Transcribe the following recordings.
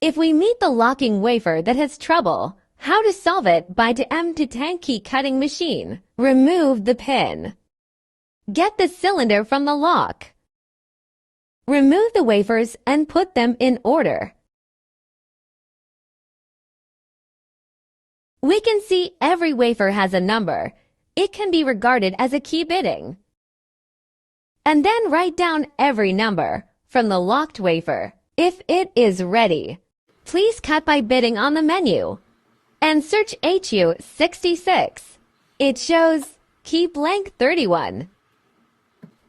If we meet the locking wafer that has trouble, how to solve it by 2m2tank key cutting machine. Remove the pin. Get the cylinder from the lock. Remove the wafers and put them in order. We can see every wafer has a number. It can be regarded as a key bitting. And then write down every number from the locked wafer. If it is ready, please cut by bitting on the menu and search HU66. It shows key blank 31.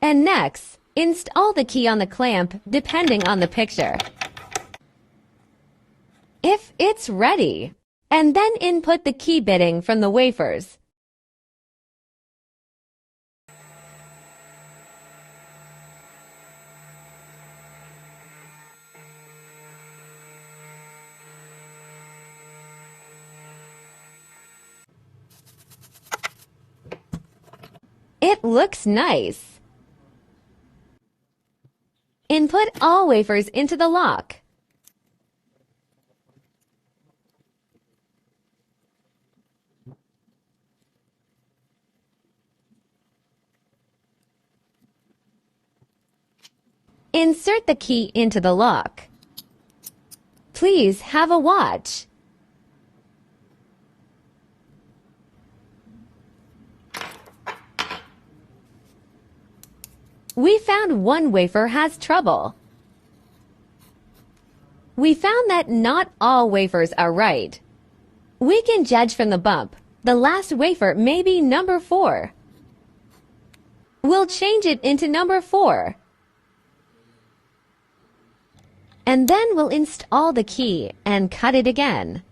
And next, install the key on the clamp depending on the picture. If it's ready, and then input the key bitting from the wafers. It looks nice. Input all wafers into the lock. Insert the key into the lock. Please have a watch. We found one wafer has trouble. We found that not all wafers are right. We can judge from the bump. The last wafer may be number 4. We'll change it into number 4. And then we'll install the key and cut it again.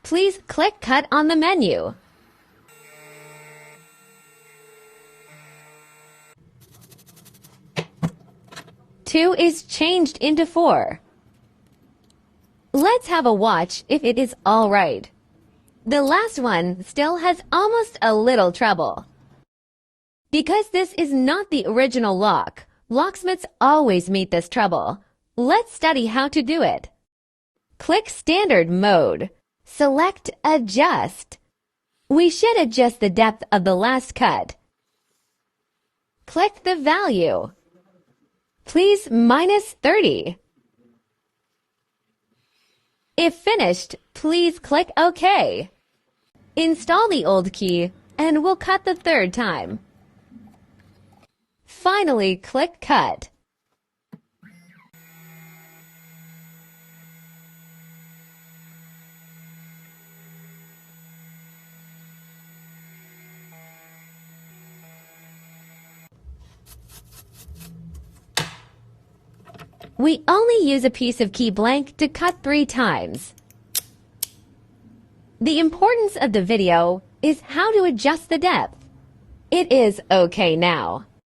Please click Cut on the menu. Two is changed into 4. Let's have a watch if it is all right. The last one still has almost a little trouble. Because this is not the original lock, locksmiths always meet this trouble. Let's study how to do it. Click Standard Mode. Select Adjust. We should adjust the depth of the last cut. Click the value. Please -30. If finished, please click OK. Install the old key and we'll cut the 3rd time. Finally, click Cut. We only use a piece of key blank to cut 3 times. The importance of the video is how to adjust the depth. It is okay now.